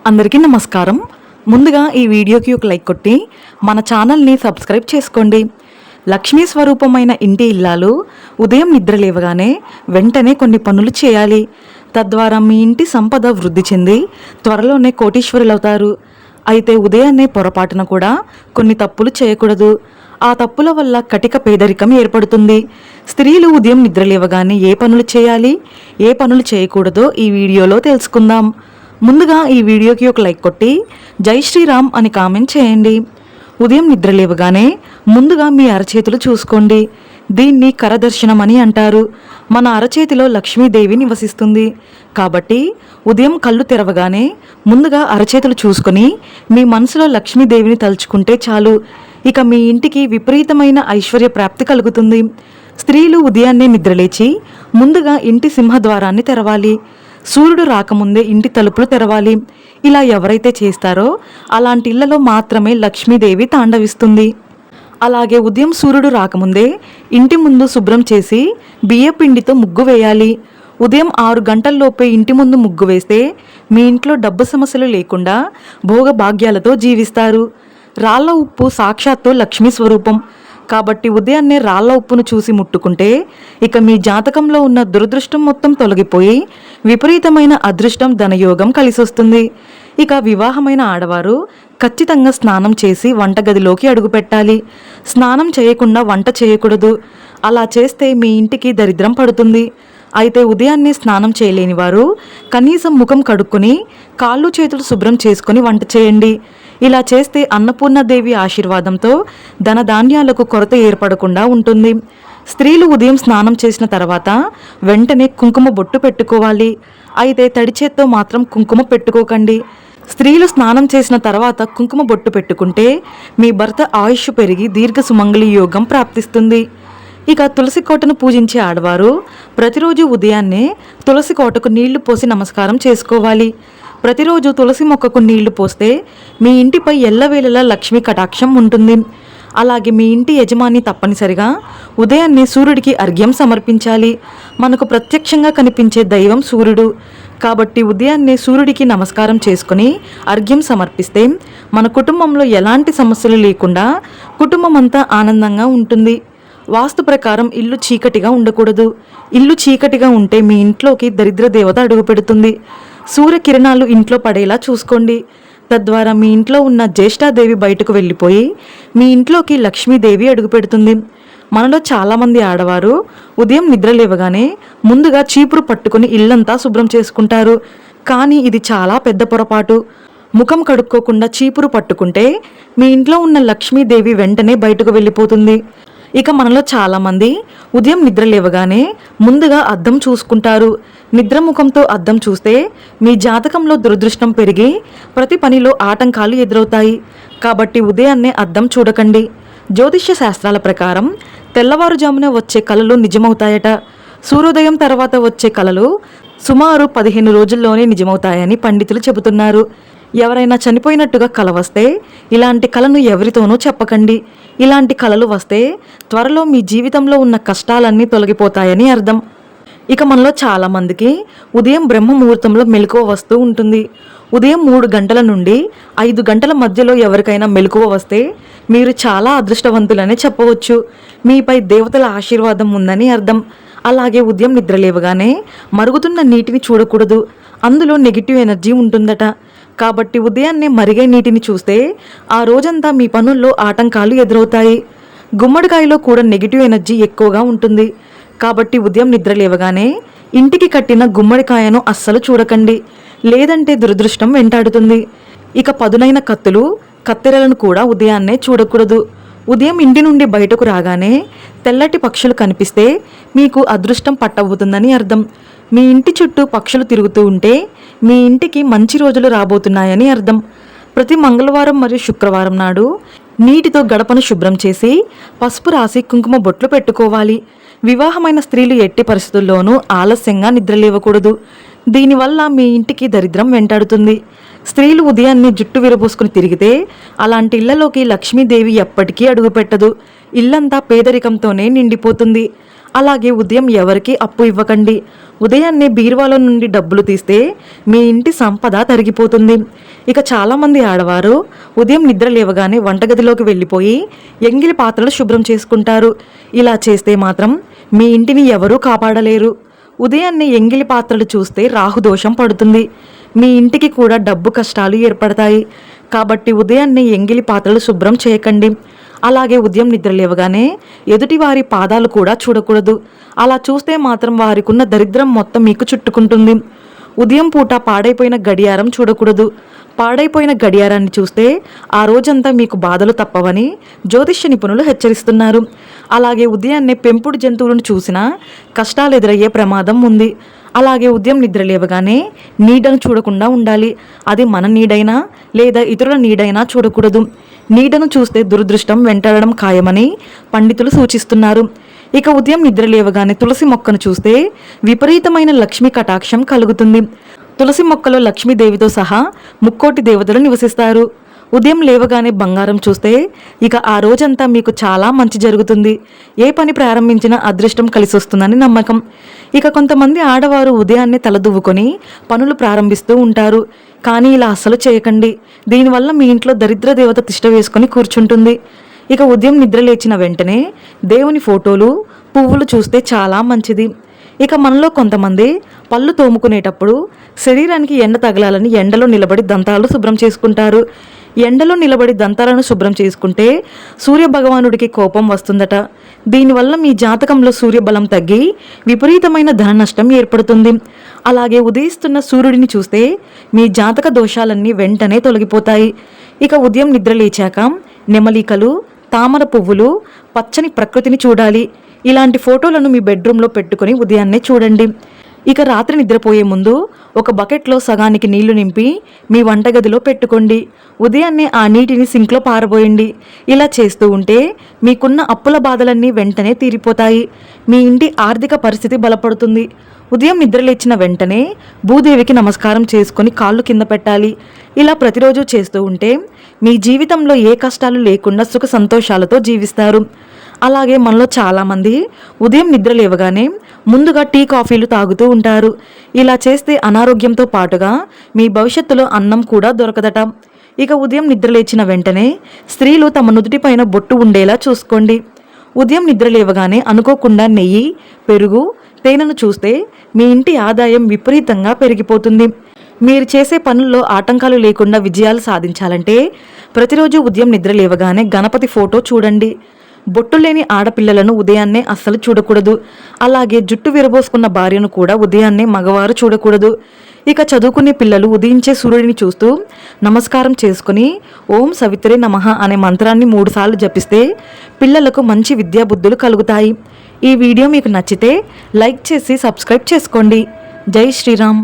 అందరికీ నమస్కారం. ముందుగా ఈ వీడియోకి ఒక లైక్ కొట్టి మన ఛానల్ని సబ్స్క్రైబ్ చేసుకోండి. లక్ష్మీ స్వరూపమైన ఇంటి ఇల్లాలు ఉదయం నిద్ర లేవగానే వెంటనే కొన్ని పనులు చేయాలి. తద్వారా మీ ఇంటి సంపద వృద్ధి చెంది త్వరలోనే కోటీశ్వరులవుతారు. అయితే ఉదయాన్నే పొరపాటున కూడా కొన్ని తప్పులు చేయకూడదు. ఆ తప్పుల వల్ల కటిక పేదరికం ఏర్పడుతుంది. స్త్రీలు ఉదయం నిద్ర లేవగానే ఏ పనులు చేయాలి, ఏ పనులు చేయకూడదో ఈ వీడియోలో తెలుసుకుందాం. ముందుగా ఈ వీడియోకి ఒక లైక్ కొట్టి జై శ్రీరామ్ అని కామెంట్ చేయండి. ఉదయం నిద్ర లేవగానే ముందుగా మీ అరచేతులు చూసుకోండి. దీన్ని కరదర్శనం అని అంటారు. మన అరచేతిలో లక్ష్మీదేవి నివసిస్తుంది. కాబట్టి ఉదయం కళ్ళు తెరవగానే ముందుగా అరచేతులు చూసుకొని మీ మనసులో లక్ష్మీదేవిని తలుచుకుంటే చాలు. ఇక మీ ఇంటికి విపరీతమైన ఐశ్వర్య ప్రాప్తి కలుగుతుంది. స్త్రీలు ఉదయాన్నే నిద్రలేచి ముందుగా ఇంటి సింహద్వారాన్ని తెరవాలి. సూర్యుడు రాకముందే ఇంటి తలుపులు తెరవాలి. ఇలా ఎవరైతే చేస్తారో అలాంటి ఇళ్లలో మాత్రమే లక్ష్మీదేవి తాండవిస్తుంది. అలాగే ఉదయం సూర్యుడు రాకముందే ఇంటి ముందు శుభ్రం చేసి బియ్యపిండితో ముగ్గు వేయాలి. ఉదయం 6 గంటల్లోపే ఇంటి ముందు ముగ్గు వేస్తే మీ ఇంట్లో డబ్బు సమస్యలు లేకుండా భోగభాగ్యాలతో జీవిస్తారు. రాళ్ల ఉప్పు సాక్షాత్తు లక్ష్మీ స్వరూపం. కాబట్టి ఉదయాన్నే రాళ్ల ఉప్పును చూసి ముట్టుకుంటే ఇక మీ జాతకంలో ఉన్న దురదృష్టం మొత్తం తొలగిపోయి విపరీతమైన అదృష్టం ధనయోగం కలిసొస్తుంది. ఇక వివాహమైన ఆడవారు ఖచ్చితంగా స్నానం చేసి వంటగదిలోకి అడుగుపెట్టాలి. స్నానం చేయకుండా వంట చేయకూడదు. అలా చేస్తే మీ ఇంటికి దరిద్రం పడుతుంది. అయితే ఉదయాన్నే స్నానం చేయలేని వారు కనీసం ముఖం కడుక్కొని కాళ్ళు చేతులు శుభ్రం చేసుకుని వంట చేయండి. ఇలా చేస్తే అన్నపూర్ణదేవి ఆశీర్వాదంతో ధనధాన్యాలకు కొరత ఏర్పడకుండా ఉంటుంది. స్త్రీలు ఉదయం స్నానం చేసిన తర్వాత వెంటనే కుంకుమ బొట్టు పెట్టుకోవాలి. అయితే తడి చేత్తో మాత్రం కుంకుమ పెట్టుకోకండి. స్త్రీలు స్నానం చేసిన తర్వాత కుంకుమ బొట్టు పెట్టుకుంటే మీ భర్త ఆయుష్ పెరిగి దీర్ఘ సుమంగళి యోగం ప్రాప్తిస్తుంది. ఇక తులసి కోటను పూజించే ఆడవారు ప్రతిరోజు ఉదయాన్నే తులసి కోటకు నీళ్లు పోసి నమస్కారం చేసుకోవాలి. ప్రతిరోజు తులసి మొక్కకు నీళ్లు పోస్తే మీ ఇంటిపై ఎల్లవేళలా లక్ష్మీ కటాక్షం ఉంటుంది. అలాగే మీ ఇంటి యజమాని తప్పనిసరిగా ఉదయాన్నే సూర్యుడికి అర్ఘ్యం సమర్పించాలి. మనకు ప్రత్యక్షంగా కనిపించే దైవం సూర్యుడు. కాబట్టి ఉదయాన్నే సూర్యుడికి నమస్కారం చేసుకుని అర్ఘ్యం సమర్పిస్తే మన కుటుంబంలో ఎలాంటి సమస్యలు లేకుండా కుటుంబం అంతా ఆనందంగా ఉంటుంది. వాస్తు ప్రకారం ఇల్లు చీకటిగా ఉండకూడదు. ఇల్లు చీకటిగా ఉంటే మీ ఇంట్లోకి దరిద్ర దేవత అడుగుపెడుతుంది. సూర్యకిరణాలు ఇంట్లో పడేలా చూసుకోండి. తద్వారా మీ ఇంట్లో ఉన్న జ్యేష్ఠాదేవి బయటకు వెళ్ళిపోయి మీ ఇంట్లోకి లక్ష్మీదేవి అడుగుపెడుతుంది. మనలో చాలామంది ఆడవారు ఉదయం నిద్ర లేవగానే ముందుగా చీపురు పట్టుకుని ఇల్లంతా శుభ్రం చేసుకుంటారు. కానీ ఇది చాలా పెద్ద పొరపాటు. ముఖం కడుక్కోకుండా చీపురు పట్టుకుంటే మీ ఇంట్లో ఉన్న లక్ష్మీదేవి వెంటనే బయటకు వెళ్ళిపోతుంది. ఇక మనలో చాలామంది ఉదయం నిద్ర లేవగానే ముందుగా అద్దం చూసుకుంటారు. నిద్రముఖంతో అద్దం చూస్తే మీ జాతకంలో దురదృష్టం పెరిగి ప్రతి పనిలో ఆటంకాలు ఎదురవుతాయి. కాబట్టి ఉదయాన్నే అద్దం చూడకండి. జ్యోతిష్య శాస్త్రాల ప్రకారం తెల్లవారుజామున వచ్చే కలలు నిజమవుతాయట. సూర్యోదయం తర్వాత వచ్చే కలలు సుమారు 15 రోజుల్లోనే నిజమవుతాయని పండితులు చెబుతున్నారు. ఎవరైనా చనిపోయినట్టుగా కల వస్తే ఇలాంటి కలను ఎవరితోనూ చెప్పకండి. ఇలాంటి కలలు వస్తే త్వరలో మీ జీవితంలో ఉన్న కష్టాలన్నీ తొలగిపోతాయని అర్థం. ఇక మనలో చాలామందికి ఉదయం బ్రహ్మ ముహూర్తంలో మెలకువ వస్తూ ఉంటుంది. ఉదయం 3 గంటల నుండి 5 గంటల మధ్యలో ఎవరికైనా మెలకువ వస్తే మీరు చాలా అదృష్టవంతులనే చెప్పవచ్చు. మీపై దేవతల ఆశీర్వాదం ఉందని అర్థం. అలాగే ఉదయం నిద్ర లేవగానే మరుగుతున్న నీటిని చూడకూడదు. అందులో నెగిటివ్ ఎనర్జీ ఉంటుందట. కాబట్టి ఉదయాన్నే మరిగే నీటిని చూస్తే ఆ రోజంతా మీ పనుల్లో ఆటంకాలు ఎదురవుతాయి. గుమ్మడికాయలో కూడా నెగిటివ్ ఎనర్జీ ఎక్కువగా ఉంటుంది. కాబట్టి ఉదయం నిద్ర లేవగానే ఇంటికి కట్టిన గుమ్మడికాయను అస్సలు చూడకండి. లేదంటే దురదృష్టం వెంటాడుతుంది. ఇక పదునైన కత్తులు, కత్తెరలను కూడా ఉదయాన్నే చూడకూడదు. ఉదయం ఇంటి నుండి బయటకు రాగానే తెల్లటి పక్షులు కనిపిస్తే మీకు అదృష్టం పట్టబోతుందని అర్థం. మీ ఇంటి చుట్టూ పక్షులు తిరుగుతూ ఉంటే మీ ఇంటికి మంచి రోజులు రాబోతున్నాయని అర్థం. ప్రతి మంగళవారం మరియు శుక్రవారం నాడు నీటితో గడపను శుభ్రం చేసి పసుపు రాసి కుంకుమ బొట్లు పెట్టుకోవాలి. వివాహమైన స్త్రీలు ఎట్టి పరిస్థితుల్లోనూ ఆలస్యంగా నిద్రలేవకూడదు. దీనివల్ల మీ ఇంటికి దరిద్రం వెంటాడుతుంది. స్త్రీలు ఉదయాన్నే జుట్టు విరబోసుకుని తిరిగితే అలాంటి ఇళ్లలోకి లక్ష్మీదేవి ఎప్పటికీ అడుగుపెట్టదు. ఇల్లంతా పేదరికంతోనే నిండిపోతుంది. అలాగే ఉదయం ఎవరికి అప్పు ఇవ్వకండి. ఉదయాన్నే బీరువాలో నుండి డబ్బులు తీస్తే మీ ఇంటి సంపద తరిగిపోతుంది. ఇక చాలామంది ఆడవారు ఉదయం నిద్ర లేవగానే వంటగదిలోకి వెళ్ళిపోయి ఎంగిలి పాత్రలు శుభ్రం చేసుకుంటారు. ఇలా చేస్తే మాత్రం మీ ఇంటిని ఎవరూ కాపాడలేరు. ఉదయాన్నే ఎంగిలి పాత్రలు చూస్తే రాహుదోషం పడుతుంది. మీ ఇంటికి కూడా డబ్బు కష్టాలు ఏర్పడతాయి. కాబట్టి ఉదయాన్నే ఎంగిలి పాత్రలు శుభ్రం చేయకండి. అలాగే ఉదయం నిద్ర లేవగానే ఎదుటివారి పాదాలు కూడా చూడకూడదు. అలా చూస్తే మాత్రం వారికున్న దరిద్రం మొత్తం మీకు చుట్టుకుంటుంది. ఉదయం పూట పాడైపోయిన గడియారం చూడకూడదు. పాడైపోయిన గడియారాన్ని చూస్తే ఆ రోజంతా మీకు బాధలు తప్పవని జ్యోతిష్య నిపుణులు హెచ్చరిస్తున్నారు. అలాగే ఉదయాన్నే పెంపుడు జంతువులను చూసినా కష్టాలు ఎదురయ్యే ప్రమాదం ఉంది. అలాగే ఉదయం నిద్ర లేవగానే నీడను చూడకుండా ఉండాలి. అది మన నీడైనా లేదా ఇతరుల నీడైనా చూడకూడదు. నీడను చూస్తే దురదృష్టం వెంటాడడం ఖాయమని పండితులు సూచిస్తున్నారు. ఇక ఉదయం నిద్ర లేవగానే తులసి మొక్కను చూస్తే విపరీతమైన లక్ష్మీ కటాక్షం కలుగుతుంది. తులసి మొక్కలో లక్ష్మీదేవితో సహా 3 దేవతలు నివసిస్తారు. ఉదయం లేవగానే బంగారం చూస్తే ఇక ఆ రోజంతా మీకు చాలా మంచి జరుగుతుంది. ఏ పని ప్రారంభించినా అదృష్టం కలిసి వస్తుందని నమ్మకం. ఇక కొంతమంది ఆడవారు ఉదయాన్నే తలదువ్వుకొని పనులు ప్రారంభిస్తూ ఉంటారు. కానీ ఇలా అస్సలు చేయకండి. దీనివల్ల మీ ఇంట్లో దరిద్ర దేవత తిష్ట వేసుకొని కూర్చుంటుంది. ఇక ఉదయం నిద్ర లేచిన వెంటనే దేవుని ఫోటోలు, పువ్వులు చూస్తే చాలా మంచిది. ఇక మనలో కొంతమంది పళ్ళు తోముకునేటప్పుడు శరీరానికి ఎండ తగలాలని ఎండలో నిలబడి దంతాలు శుభ్రం చేసుకుంటారు. ఎండలో నిలబడి దంతాలను శుభ్రం చేసుకుంటే సూర్యభగవానుడికి కోపం వస్తుందట. దీనివల్ల మీ జాతకంలో సూర్యబలం తగ్గి విపరీతమైన ధన నష్టం ఏర్పడుతుంది. అలాగే ఉదయిస్తున్న సూర్యుడిని చూస్తే మీ జాతక దోషాలన్నీ వెంటనే తొలగిపోతాయి. ఇక ఉదయం నిద్ర లేచాక నెమలికలు, తామర పువ్వులు, పచ్చని ప్రకృతిని చూడాలి. ఇలాంటి ఫోటోలను మీ బెడ్రూమ్లో పెట్టుకుని ఉదయాన్నే చూడండి. ఇక రాత్రి నిద్రపోయే ముందు ఒక బకెట్లో సగానికి నీళ్లు నింపి మీ వంటగదిలో పెట్టుకోండి. ఉదయాన్నే ఆ నీటిని సింక్లో పారబోయండి. ఇలా చేస్తూ ఉంటే మీకున్న అప్పుల బాధలన్నీ వెంటనే తీరిపోతాయి. మీ ఇంటి ఆర్థిక పరిస్థితి బలపడుతుంది. ఉదయం నిద్రలేచిన వెంటనే భూదేవికి నమస్కారం చేసుకొని కాళ్ళు కింద పెట్టాలి. ఇలా ప్రతిరోజు చేస్తూ ఉంటే మీ జీవితంలో ఏ కష్టాలు లేకుండా సుఖ సంతోషాలతో జీవిస్తారు. అలాగే మనలో చాలామంది ఉదయం నిద్ర లేవగానే ముందుగా టీ, కాఫీలు తాగుతూ ఉంటారు. ఇలా చేస్తే అనారోగ్యంతో పాటుగా మీ భవిష్యత్తులో అన్నం కూడా దొరకదట. ఇక ఉదయం నిద్ర లేచిన వెంటనే స్త్రీలు తమ నుదుటిపైన బొట్టు ఉండేలా చూసుకోండి. ఉదయం నిద్ర లేవగానే అనుకోకుండా నెయ్యి, పెరుగు, తేనెను చూస్తే మీ ఇంటి ఆదాయం విపరీతంగా పెరిగిపోతుంది. మీరు చేసే పనుల్లో ఆటంకాలు లేకుండా విజయాలు సాధించాలంటే ప్రతిరోజు ఉదయం నిద్ర లేవగానే గణపతి ఫోటో చూడండి. బొట్టు లేని ఆడపిల్లలను ఉదయాన్నే అస్సలు చూడకూడదు. అలాగే జుట్టు విరబోసుకున్న భార్యను కూడా ఉదయాన్నే మగవారు చూడకూడదు. ఇక చదువుకునే పిల్లలు ఉదయించే సూర్యుడిని చూస్తూ నమస్కారం చేసుకుని ఓం సవిత్రే నమః అనే మంత్రాన్ని 3 సార్లు జపిస్తే పిల్లలకు మంచి విద్యాబుద్ధులు కలుగుతాయి. ఈ వీడియో మీకు నచ్చితే లైక్ చేసి సబ్స్క్రైబ్ చేసుకోండి. జై శ్రీరామ్.